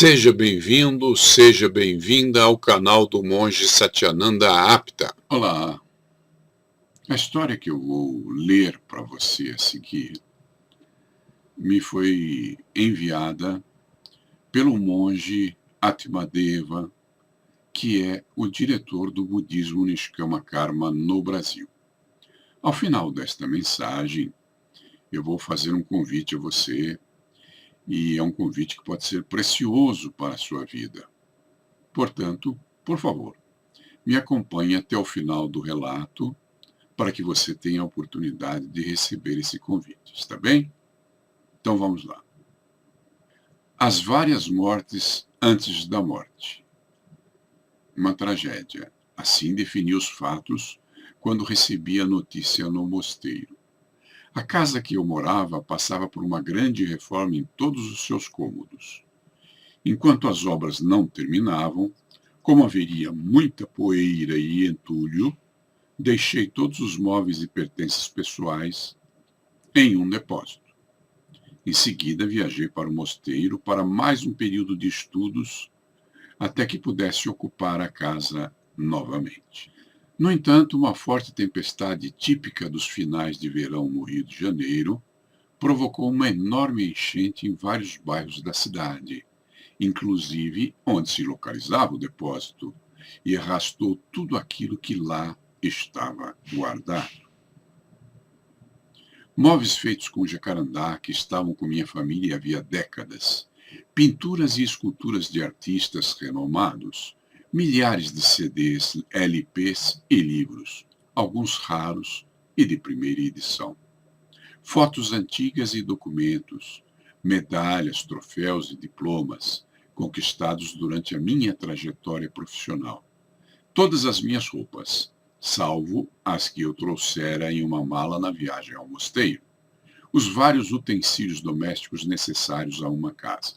Seja bem-vindo, seja bem-vinda ao canal do Monge Satyananda Apta. Olá, a história que eu vou ler para você a seguir me foi enviada pelo monge Atmadeva, que é o diretor do budismo Niskama Karma no Brasil. Ao final desta mensagem, eu vou fazer um convite a você, e é um convite que pode ser precioso para a sua vida. Portanto, por favor, me acompanhe até o final do relato, para que você tenha a oportunidade de receber esse convite, está bem? Então vamos lá. As várias mortes antes da morte. Uma tragédia. Assim defini os fatos quando recebi a notícia no mosteiro. A casa que eu morava passava por uma grande reforma em todos os seus cômodos. Enquanto as obras não terminavam, como haveria muita poeira e entulho, deixei todos os móveis e pertences pessoais em um depósito. Em seguida, viajei para o mosteiro para mais um período de estudos, até que pudesse ocupar a casa novamente. No entanto, uma forte tempestade típica dos finais de verão no Rio de Janeiro provocou uma enorme enchente em vários bairros da cidade, inclusive onde se localizava o depósito, e arrastou tudo aquilo que lá estava guardado. Móveis feitos com jacarandá que estavam com minha família havia décadas, pinturas e esculturas de artistas renomados, milhares de CDs, LPs e livros, alguns raros e de primeira edição. Fotos antigas e documentos, medalhas, troféus e diplomas conquistados durante a minha trajetória profissional. Todas as minhas roupas, salvo as que eu trouxera em uma mala na viagem ao mosteiro. Os vários utensílios domésticos necessários a uma casa.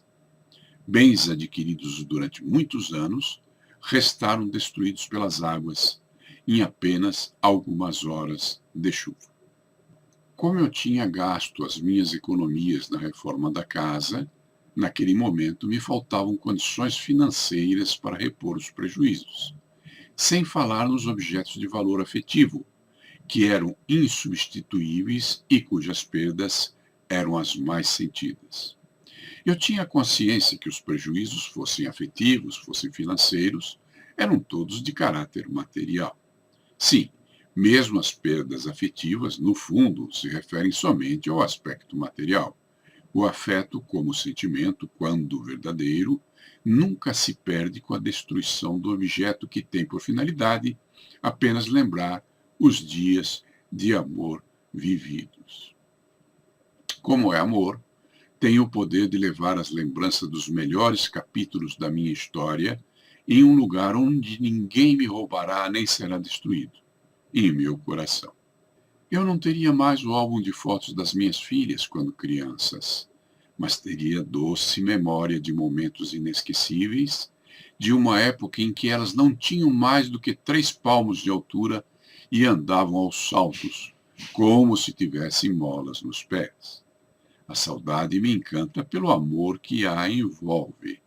Bens adquiridos durante muitos anos restaram destruídos pelas águas em apenas algumas horas de chuva. Como eu tinha gasto as minhas economias na reforma da casa, naquele momento me faltavam condições financeiras para repor os prejuízos. Sem falar nos objetos de valor afetivo, que eram insubstituíveis e cujas perdas eram as mais sentidas. Eu tinha consciência que os prejuízos, fossem afetivos, fossem financeiros, eram todos de caráter material. Sim, mesmo as perdas afetivas, no fundo, se referem somente ao aspecto material. O afeto, como sentimento, quando verdadeiro, nunca se perde com a destruição do objeto que tem por finalidade apenas lembrar os dias de amor vividos. Como é amor, tem o poder de levar as lembranças dos melhores capítulos da minha história em um lugar onde ninguém me roubará nem será destruído, em meu coração. Eu não teria mais o álbum de fotos das minhas filhas quando crianças, mas teria doce memória de momentos inesquecíveis, de uma época em que elas não tinham mais do que 3 palmos de altura e andavam aos saltos, como se tivessem molas nos pés. A saudade me encanta pelo amor que a envolve.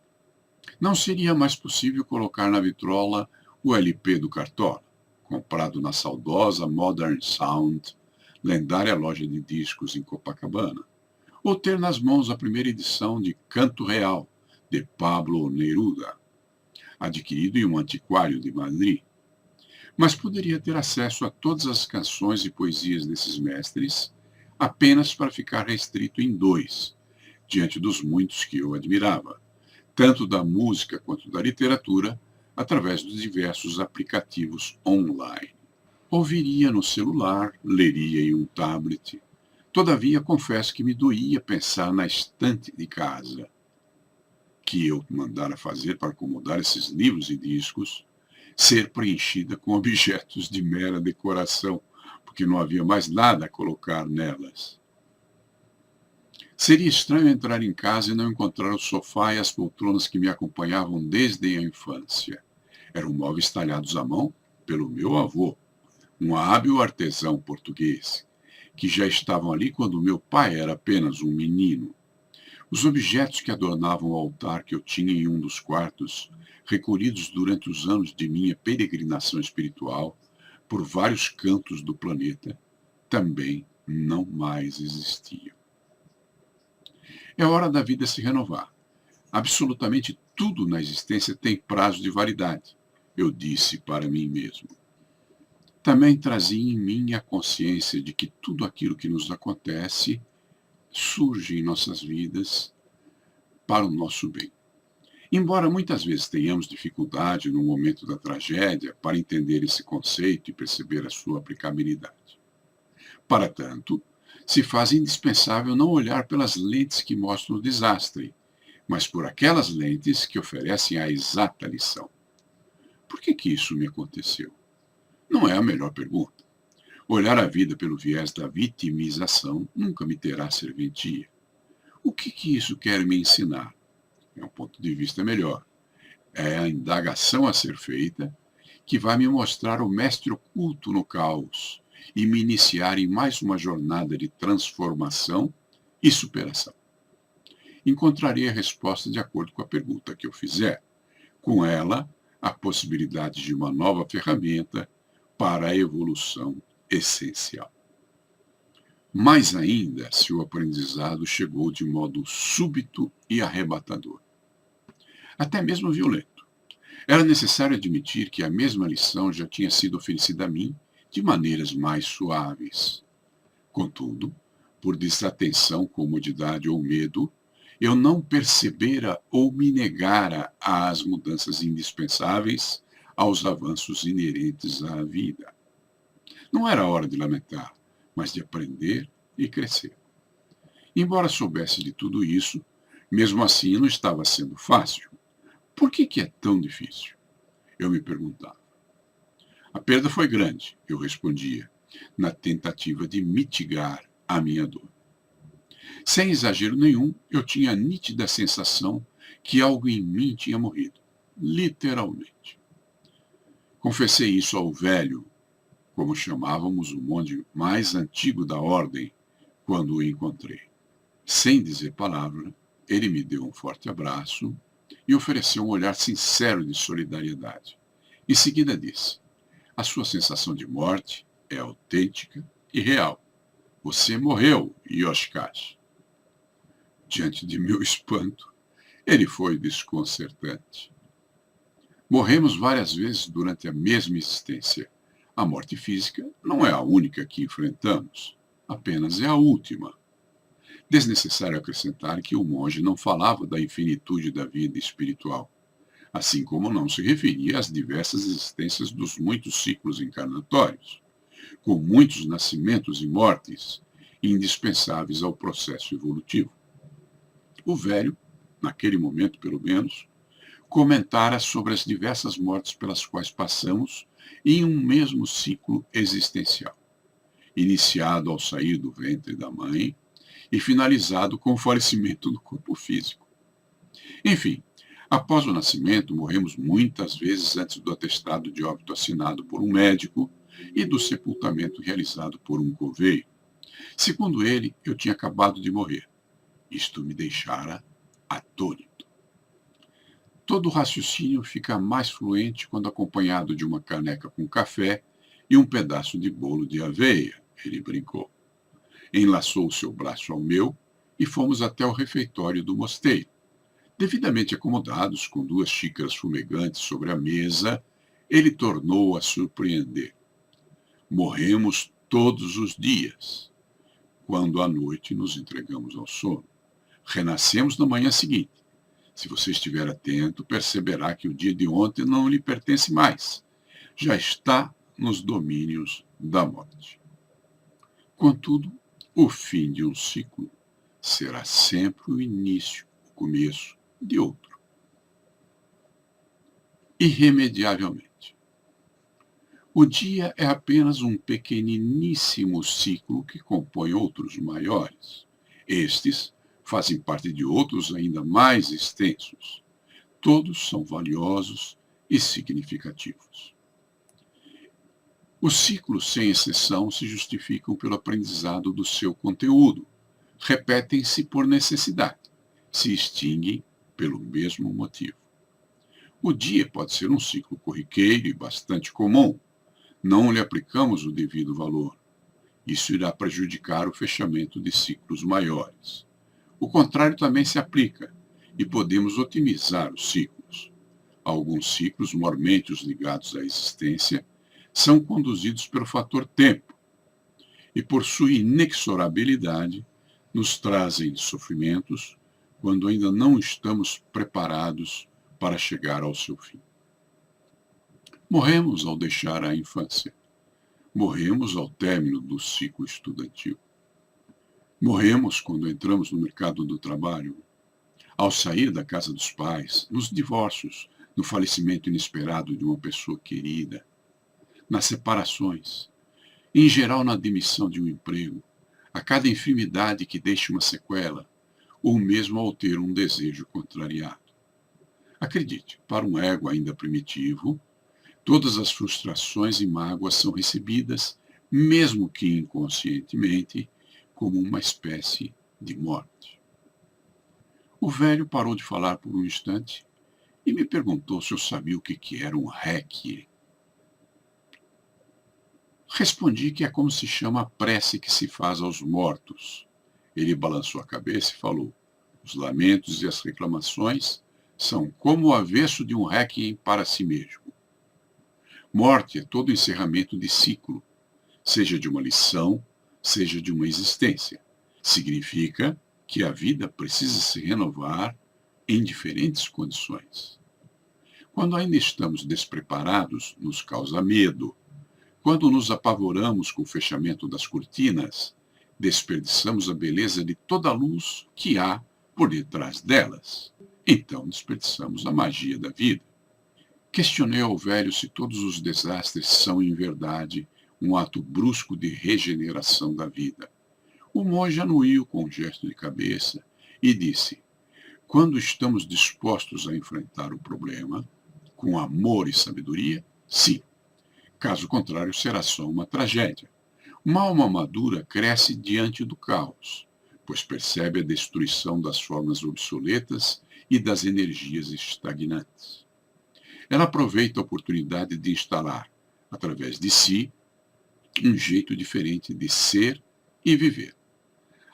Não seria mais possível colocar na vitrola o LP do Cartola, comprado na saudosa Modern Sound, lendária loja de discos em Copacabana, ou ter nas mãos a primeira edição de Canto Real, de Pablo Neruda, adquirido em um antiquário de Madrid. Mas poderia ter acesso a todas as canções e poesias desses mestres, apenas para ficar restrito em 2, diante dos muitos que eu admirava, tanto da música quanto da literatura, através dos diversos aplicativos online. Ouviria no celular, leria em um tablet. Todavia, confesso que me doía pensar na estante de casa, que eu mandara fazer para acomodar esses livros e discos, ser preenchida com objetos de mera decoração, porque não havia mais nada a colocar nelas. Seria estranho entrar em casa e não encontrar o sofá e as poltronas que me acompanhavam desde a infância. Eram móveis talhados à mão pelo meu avô, um hábil artesão português, que já estavam ali quando meu pai era apenas um menino. Os objetos que adornavam o altar que eu tinha em um dos quartos, recolhidos durante os anos de minha peregrinação espiritual por vários cantos do planeta, também não mais existiam. É hora da vida se renovar. Absolutamente tudo na existência tem prazo de validade, eu disse para mim mesmo. Também trazia em mim a consciência de que tudo aquilo que nos acontece surge em nossas vidas para o nosso bem. Embora muitas vezes tenhamos dificuldade no momento da tragédia para entender esse conceito e perceber a sua aplicabilidade. Para tanto, se faz indispensável não olhar pelas lentes que mostram o desastre, mas por aquelas lentes que oferecem a exata lição. Por que isso me aconteceu? Não é a melhor pergunta. Olhar a vida pelo viés da vitimização nunca me terá serventia. O que isso quer me ensinar? É um ponto de vista melhor. É a indagação a ser feita que vai me mostrar o mestre oculto no caos e me iniciar em mais uma jornada de transformação e superação. Encontrarei a resposta de acordo com a pergunta que eu fizer. Com ela, a possibilidade de uma nova ferramenta para a evolução essencial. Mais ainda se o aprendizado chegou de modo súbito e arrebatador. Até mesmo violento. Era necessário admitir que a mesma lição já tinha sido oferecida a mim de maneiras mais suaves. Contudo, por desatenção, comodidade ou medo, eu não percebera ou me negara às mudanças indispensáveis, aos avanços inerentes à vida. Não era hora de lamentar, mas de aprender e crescer. Embora soubesse de tudo isso, mesmo assim não estava sendo fácil. Por que é tão difícil? Eu me perguntava. A perda foi grande, eu respondia, na tentativa de mitigar a minha dor. Sem exagero nenhum, eu tinha a nítida sensação que algo em mim tinha morrido, literalmente. Confessei isso ao velho, como chamávamos o monge mais antigo da ordem, quando o encontrei. Sem dizer palavra, ele me deu um forte abraço e ofereceu um olhar sincero de solidariedade. Em seguida disse: a sua sensação de morte é autêntica e real. Você morreu, Yoshikashi. Diante de meu espanto, ele foi desconcertante. Morremos várias vezes durante a mesma existência. A morte física não é a única que enfrentamos, apenas é a última. Desnecessário acrescentar que o monge não falava da infinitude da vida espiritual, assim como não se referia às diversas existências dos muitos ciclos encarnatórios, com muitos nascimentos e mortes, indispensáveis ao processo evolutivo. O velho, naquele momento pelo menos, comentara sobre as diversas mortes pelas quais passamos em um mesmo ciclo existencial, iniciado ao sair do ventre da mãe e finalizado com o falecimento do corpo físico. Enfim, após o nascimento, morremos muitas vezes antes do atestado de óbito assinado por um médico e do sepultamento realizado por um coveiro. Segundo ele, eu tinha acabado de morrer. Isto me deixara atônito. Todo o raciocínio fica mais fluente quando acompanhado de uma caneca com café e um pedaço de bolo de aveia, ele brincou. Enlaçou o seu braço ao meu e fomos até o refeitório do mosteiro. Devidamente acomodados, com 2 xícaras fumegantes sobre a mesa, ele tornou a surpreender. Morremos todos os dias. Quando à noite nos entregamos ao sono, renascemos na manhã seguinte. Se você estiver atento, perceberá que o dia de ontem não lhe pertence mais. Já está nos domínios da morte. Contudo, o fim de um ciclo será sempre o início, o começo de outro. Irremediavelmente. O dia é apenas um pequeniníssimo ciclo que compõe outros maiores. Estes fazem parte de outros ainda mais extensos. Todos são valiosos e significativos. Os ciclos, sem exceção, se justificam pelo aprendizado do seu conteúdo. Repetem-se por necessidade. se extinguem pelo mesmo motivo. O dia pode ser um ciclo corriqueiro e bastante comum. Não lhe aplicamos o devido valor. Isso irá prejudicar o fechamento de ciclos maiores. O contrário também se aplica, e podemos otimizar os ciclos. Alguns ciclos mormente ligados à existência são conduzidos pelo fator tempo, e por sua inexorabilidade nos trazem sofrimentos quando ainda não estamos preparados para chegar ao seu fim. Morremos ao deixar a infância. Morremos ao término do ciclo estudantil. Morremos quando entramos no mercado do trabalho, ao sair da casa dos pais, nos divórcios, no falecimento inesperado de uma pessoa querida, nas separações, em geral na demissão de um emprego, a cada enfermidade que deixa uma sequela, ou mesmo ao ter um desejo contrariado. Acredite, para um ego ainda primitivo, todas as frustrações e mágoas são recebidas, mesmo que inconscientemente, como uma espécie de morte. O velho parou de falar por um instante e me perguntou se eu sabia o que era um requiem. Respondi que é como se chama a prece que se faz aos mortos. Ele balançou a cabeça e falou: os lamentos e as reclamações são como o avesso de um requiem para si mesmo. Morte é todo encerramento de ciclo, seja de uma lição, seja de uma existência. Significa que a vida precisa se renovar em diferentes condições. Quando ainda estamos despreparados, nos causa medo. Quando nos apavoramos com o fechamento das cortinas, desperdiçamos a beleza de toda a luz que há por detrás delas. Então desperdiçamos a magia da vida. Questionei ao velho se todos os desastres são, em verdade, um ato brusco de regeneração da vida. O monge anuiu com um gesto de cabeça e disse: quando estamos dispostos a enfrentar o problema, com amor e sabedoria, sim. Caso contrário, será só uma tragédia. Uma alma madura cresce diante do caos, pois percebe a destruição das formas obsoletas e das energias estagnantes. Ela aproveita a oportunidade de instalar, através de si, um jeito diferente de ser e viver.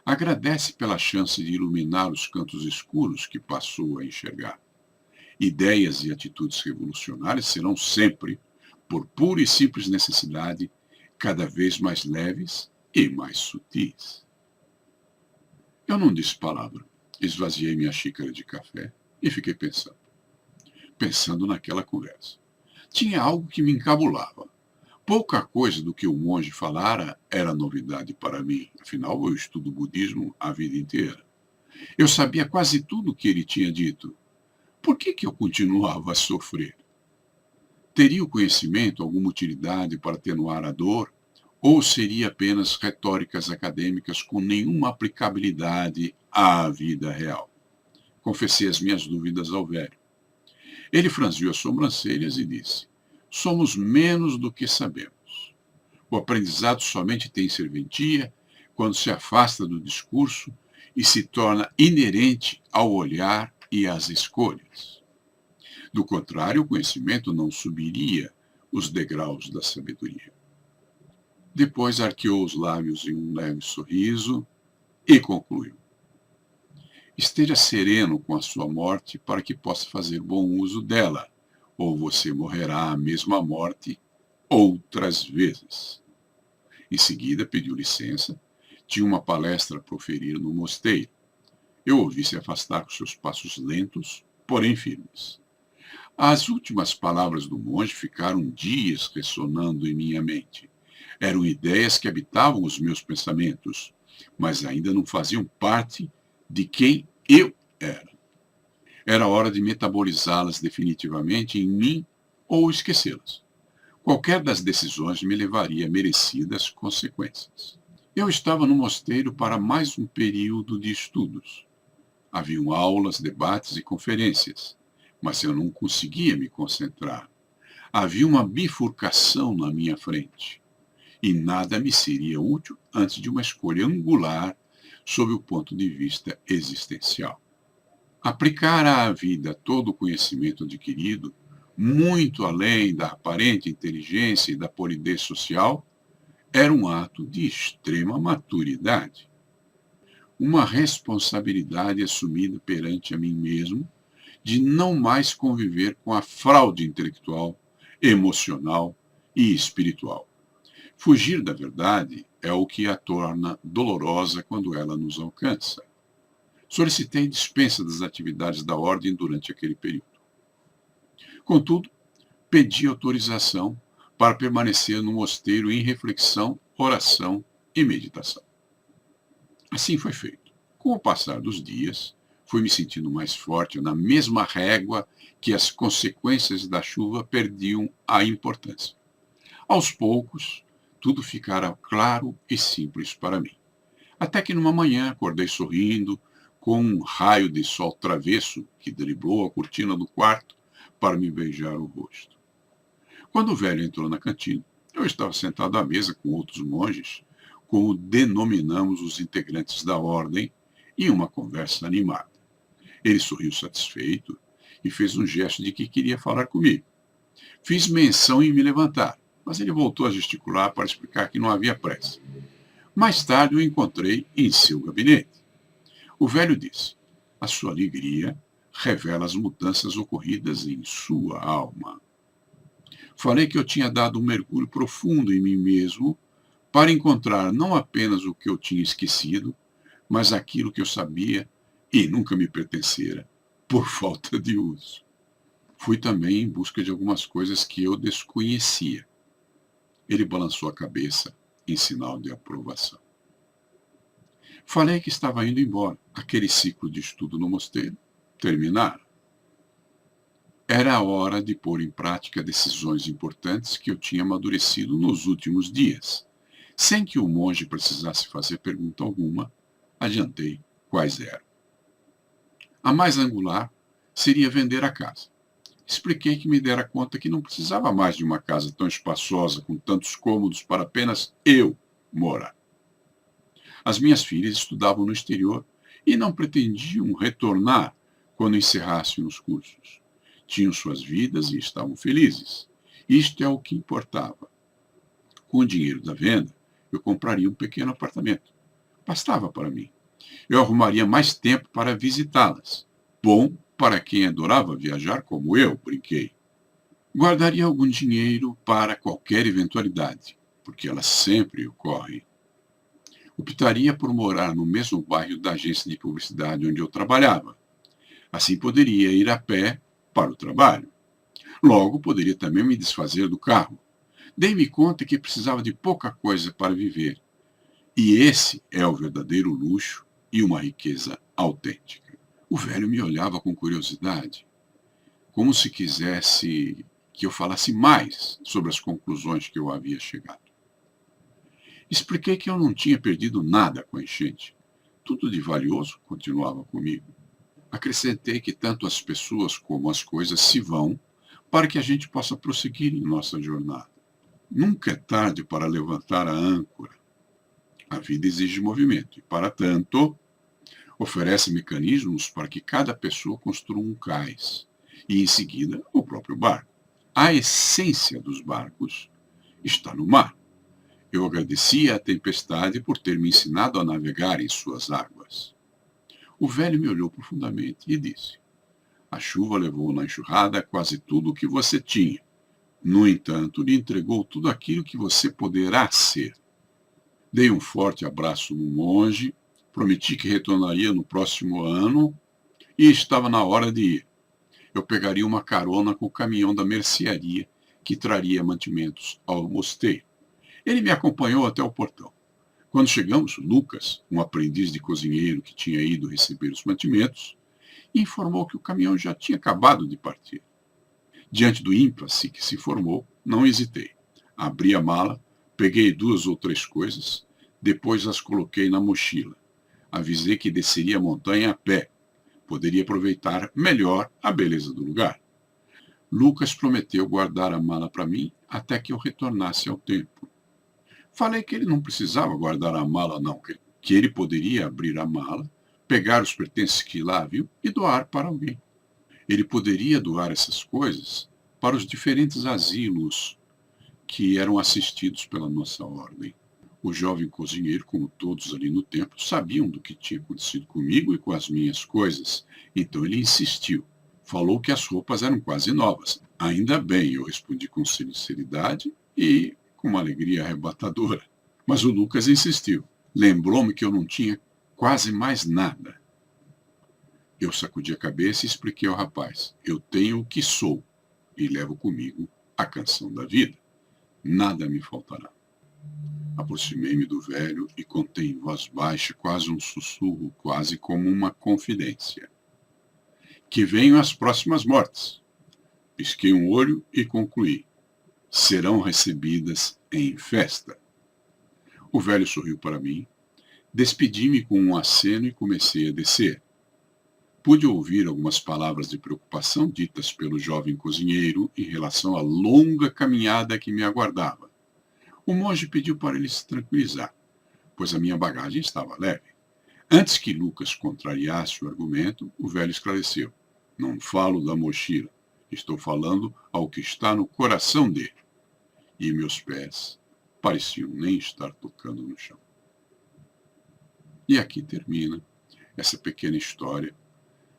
Agradece pela chance de iluminar os cantos escuros que passou a enxergar. Ideias e atitudes revolucionárias serão sempre, por pura e simples necessidade, cada vez mais leves e mais sutis. Eu não disse palavra, esvaziei minha xícara de café e fiquei pensando naquela conversa. Tinha algo que me encabulava. Pouca coisa do que o monge falara era novidade para mim, afinal eu estudo budismo a vida inteira. Eu sabia quase tudo o que ele tinha dito. Por que eu continuava a sofrer? Teria o conhecimento alguma utilidade para atenuar a dor, ou seria apenas retóricas acadêmicas com nenhuma aplicabilidade à vida real? Confessei as minhas dúvidas ao velho. Ele franziu as sobrancelhas e disse: somos menos do que sabemos. O aprendizado somente tem serventia quando se afasta do discurso e se torna inerente ao olhar e às escolhas. Do contrário, o conhecimento não subiria os degraus da sabedoria. Depois arqueou os lábios em um leve sorriso e concluiu: esteja sereno com a sua morte para que possa fazer bom uso dela, ou você morrerá a mesma morte outras vezes. Em seguida, pediu licença. Tinha uma palestra a proferir no mosteiro. Eu ouvi se afastar com seus passos lentos, porém firmes. As últimas palavras do monge ficaram dias ressonando em minha mente. Eram ideias que habitavam os meus pensamentos, mas ainda não faziam parte de quem eu era. Era hora de metabolizá-las definitivamente em mim ou esquecê-las. Qualquer das decisões me levaria a merecidas consequências. Eu estava no mosteiro para mais um período de estudos. Haviam aulas, debates e conferências, mas eu não conseguia me concentrar. Havia uma bifurcação na minha frente, e nada me seria útil antes de uma escolha angular sob o ponto de vista existencial. Aplicar à vida todo o conhecimento adquirido, muito além da aparente inteligência e da polidez social, era um ato de extrema maturidade. Uma responsabilidade assumida perante a mim mesmo de não mais conviver com a fraude intelectual, emocional e espiritual. Fugir da verdade é o que a torna dolorosa quando ela nos alcança. Solicitei dispensa das atividades da ordem durante aquele período. Contudo, pedi autorização para permanecer no mosteiro em reflexão, oração e meditação. Assim foi feito. Com o passar dos dias, fui me sentindo mais forte na mesma régua que as consequências da chuva perdiam a importância. Aos poucos, tudo ficara claro e simples para mim. Até que numa manhã acordei sorrindo, com um raio de sol travesso que driblou a cortina do quarto para me beijar o rosto. Quando o velho entrou na cantina, eu estava sentado à mesa com outros monges, como denominamos os integrantes da ordem, em uma conversa animada. Ele sorriu satisfeito e fez um gesto de que queria falar comigo. Fiz menção em me levantar, mas ele voltou a gesticular para explicar que não havia pressa. Mais tarde o encontrei em seu gabinete. O velho disse: a sua alegria revela as mudanças ocorridas em sua alma. Falei que eu tinha dado um mergulho profundo em mim mesmo para encontrar não apenas o que eu tinha esquecido, mas aquilo que eu sabia e nunca me pertencera, por falta de uso. Fui também em busca de algumas coisas que eu desconhecia. Ele balançou a cabeça em sinal de aprovação. Falei que estava indo embora. Aquele ciclo de estudo no mosteiro terminara. Era a hora de pôr em prática decisões importantes que eu tinha amadurecido nos últimos dias. Sem que o monge precisasse fazer pergunta alguma, adiantei quais eram. A mais angular seria vender a casa. Expliquei que me dera conta que não precisava mais de uma casa tão espaçosa, com tantos cômodos para apenas eu morar. As minhas filhas estudavam no exterior e não pretendiam retornar quando encerrassem os cursos. Tinham suas vidas e estavam felizes. Isto é o que importava. Com o dinheiro da venda, eu compraria um pequeno apartamento. Bastava para mim. Eu arrumaria mais tempo para visitá-las. Bom para quem adorava viajar como eu, brinquei. Guardaria algum dinheiro para qualquer eventualidade, porque elas sempre ocorrem. Optaria por morar no mesmo bairro da agência de publicidade onde eu trabalhava. Assim poderia ir a pé para o trabalho. Logo, poderia também me desfazer do carro. Dei-me conta que precisava de pouca coisa para viver. E esse é o verdadeiro luxo e uma riqueza autêntica. O velho me olhava com curiosidade, como se quisesse que eu falasse mais sobre as conclusões que eu havia chegado. Expliquei que eu não tinha perdido nada com a enchente. Tudo de valioso continuava comigo. Acrescentei que tanto as pessoas como as coisas se vão para que a gente possa prosseguir em nossa jornada. Nunca é tarde para levantar a âncora. A vida exige movimento e, para tanto, oferece mecanismos para que cada pessoa construa um cais e, em seguida, o próprio barco. A essência dos barcos está no mar. Eu agradecia à tempestade por ter me ensinado a navegar em suas águas. O velho me olhou profundamente e disse: a chuva levou na enxurrada quase tudo o que você tinha. No entanto, lhe entregou tudo aquilo que você poderá ser. Dei um forte abraço no monge, prometi que retornaria no próximo ano e estava na hora de ir. Eu pegaria uma carona com o caminhão da mercearia que traria mantimentos ao mosteiro. Ele me acompanhou até o portão. Quando chegamos, Lucas, um aprendiz de cozinheiro que tinha ido receber os mantimentos, informou que o caminhão já tinha acabado de partir. Diante do ímpasse que se formou, não hesitei. Abri a mala, peguei 2 ou 3 coisas, depois as coloquei na mochila. Avisei que desceria a montanha a pé. Poderia aproveitar melhor a beleza do lugar. Lucas prometeu guardar a mala para mim até que eu retornasse ao templo. Falei que ele não precisava guardar a mala, não, que ele poderia abrir a mala, pegar os pertences que lá viu e doar para alguém. Ele poderia doar essas coisas para os diferentes asilos que eram assistidos pela nossa ordem. O jovem cozinheiro, como todos ali no templo, sabiam do que tinha acontecido comigo e com as minhas coisas. Então ele insistiu. Falou que as roupas eram quase novas. Ainda bem, eu respondi com sinceridade e com uma alegria arrebatadora. Mas o Lucas insistiu. Lembrou-me que eu não tinha quase mais nada. Eu sacudi a cabeça e expliquei ao rapaz. Eu tenho o que sou e levo comigo a canção da vida. Nada me faltará. Aproximei-me do velho e contei em voz baixa, quase um sussurro, quase como uma confidência. Que venham as próximas mortes. Pisquei um olho e concluí. Serão recebidas em festa. O velho sorriu para mim. Despedi-me com um aceno e comecei a descer. Pude ouvir algumas palavras de preocupação ditas pelo jovem cozinheiro em relação à longa caminhada que me aguardava. O monge pediu para ele se tranquilizar, pois a minha bagagem estava leve. Antes que Lucas contrariasse o argumento, o velho esclareceu. Não falo da mochila, estou falando ao que está no coração dele. E meus pés pareciam nem estar tocando no chão. E aqui termina essa pequena história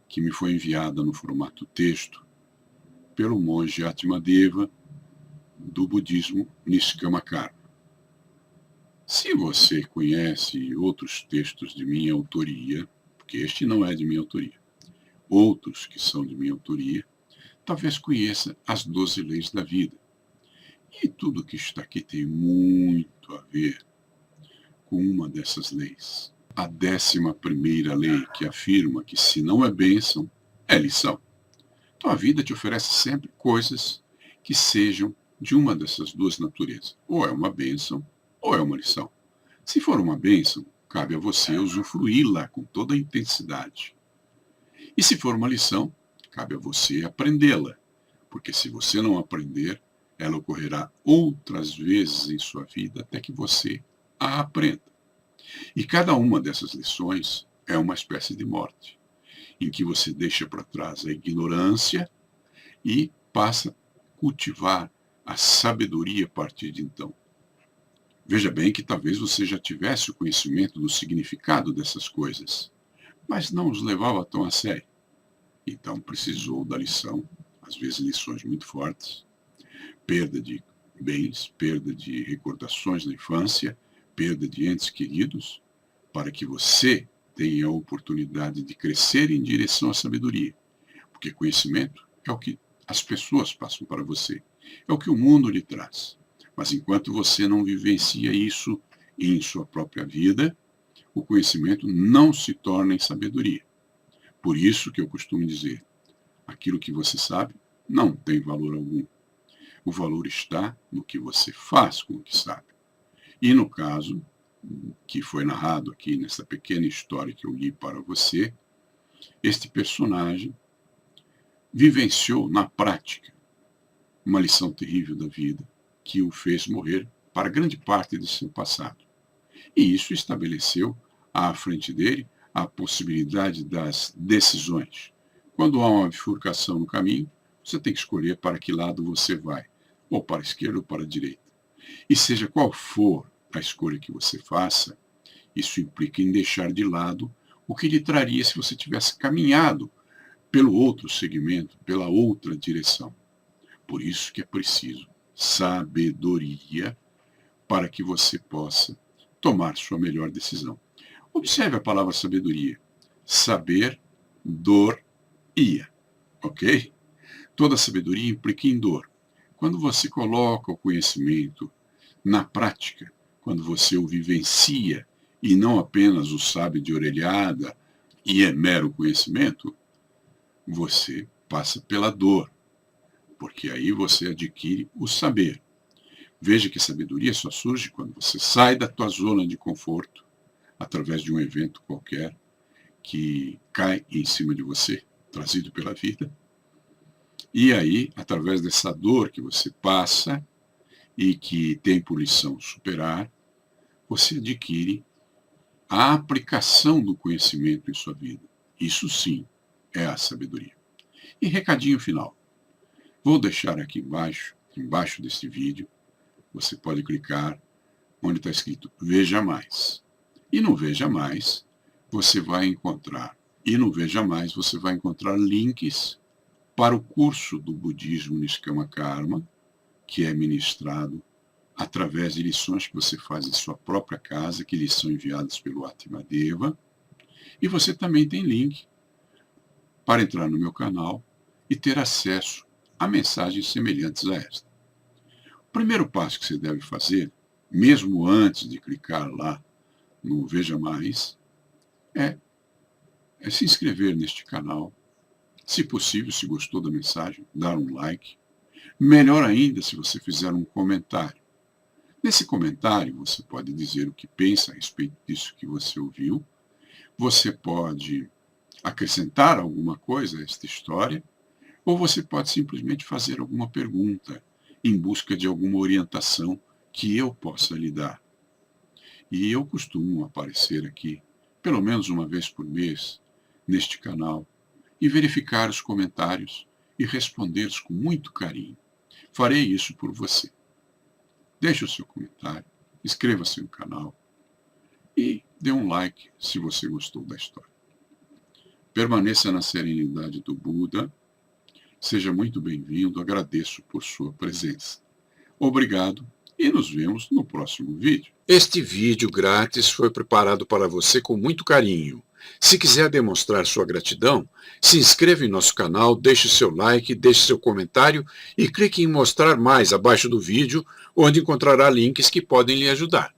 que me foi enviada no formato texto pelo monge Atmadeva do budismo Niskamakarma. Se você conhece outros textos de minha autoria, porque este não é de minha autoria, outros que são de minha autoria, talvez conheça as 12 leis da vida. E tudo que está aqui tem muito a ver com uma dessas leis. A 11ª lei, que afirma que se não é bênção, é lição. Então a vida te oferece sempre coisas que sejam de uma dessas duas naturezas. Ou é uma bênção, ou é uma lição. Se for uma bênção, cabe a você usufruí-la com toda a intensidade. E se for uma lição, cabe a você aprendê-la. Porque se você não aprender, ela ocorrerá outras vezes em sua vida até que você a aprenda. E cada uma dessas lições é uma espécie de morte, em que você deixa para trás a ignorância e passa a cultivar a sabedoria a partir de então. Veja bem que talvez você já tivesse o conhecimento do significado dessas coisas, mas não os levava tão a sério. Então precisou da lição, às vezes lições muito fortes, perda de bens, perda de recordações da infância, perda de entes queridos, para que você tenha a oportunidade de crescer em direção à sabedoria. Porque conhecimento é o que as pessoas passam para você, é o que o mundo lhe traz. Mas enquanto você não vivencia isso em sua própria vida, o conhecimento não se torna em sabedoria. Por isso que eu costumo dizer, aquilo que você sabe não tem valor algum. O valor está no que você faz com o que sabe. E no caso que foi narrado aqui nessa pequena história que eu li para você, este personagem vivenciou na prática uma lição terrível da vida que o fez morrer para grande parte de seu passado. E isso estabeleceu à frente dele a possibilidade das decisões. Quando há uma bifurcação no caminho, você tem que escolher para que lado você vai, ou para a esquerda ou para a direita. E seja qual for a escolha que você faça, isso implica em deixar de lado o que lhe traria se você tivesse caminhado pelo outro segmento, pela outra direção. Por isso que é preciso sabedoria para que você possa tomar sua melhor decisão. Observe a palavra sabedoria. Saber, dor, ia. Ok? Toda sabedoria implica em dor. Quando você coloca o conhecimento na prática, quando você o vivencia e não apenas o sabe de orelhada e é mero conhecimento, você passa pela dor, porque aí você adquire o saber. Veja que a sabedoria só surge quando você sai da tua zona de conforto, através de um evento qualquer que cai em cima de você, trazido pela vida. E aí, através dessa dor que você passa e que tem por lição superar, você adquire a aplicação do conhecimento em sua vida. Isso sim é a sabedoria. E recadinho final. Vou deixar aqui embaixo desse vídeo, você pode clicar onde está escrito Veja Mais. E no Veja Mais, você vai encontrar links para o curso do Budismo Niskama Karma, que é ministrado através de lições que você faz em sua própria casa, que lhes são enviadas pelo Atmadeva. E você também tem link para entrar no meu canal e ter acesso a mensagens semelhantes a esta. O primeiro passo que você deve fazer, mesmo antes de clicar lá no Veja Mais, é se inscrever neste canal. Se possível, se gostou da mensagem, dar um like. Melhor ainda se você fizer um comentário. Nesse comentário, você pode dizer o que pensa a respeito disso que você ouviu. Você pode acrescentar alguma coisa a esta história, ou você pode simplesmente fazer alguma pergunta em busca de alguma orientação que eu possa lhe dar. E eu costumo aparecer aqui, pelo menos uma vez por mês, neste canal, e verificar os comentários e respondê-los com muito carinho. Farei isso por você. Deixe o seu comentário, inscreva-se no canal e dê um like se você gostou da história. Permaneça na serenidade do Buda. Seja muito bem-vindo, agradeço por sua presença. Obrigado e nos vemos no próximo vídeo. Este vídeo grátis foi preparado para você com muito carinho. Se quiser demonstrar sua gratidão, se inscreva em nosso canal, deixe seu like, deixe seu comentário e clique em mostrar mais abaixo do vídeo, onde encontrará links que podem lhe ajudar.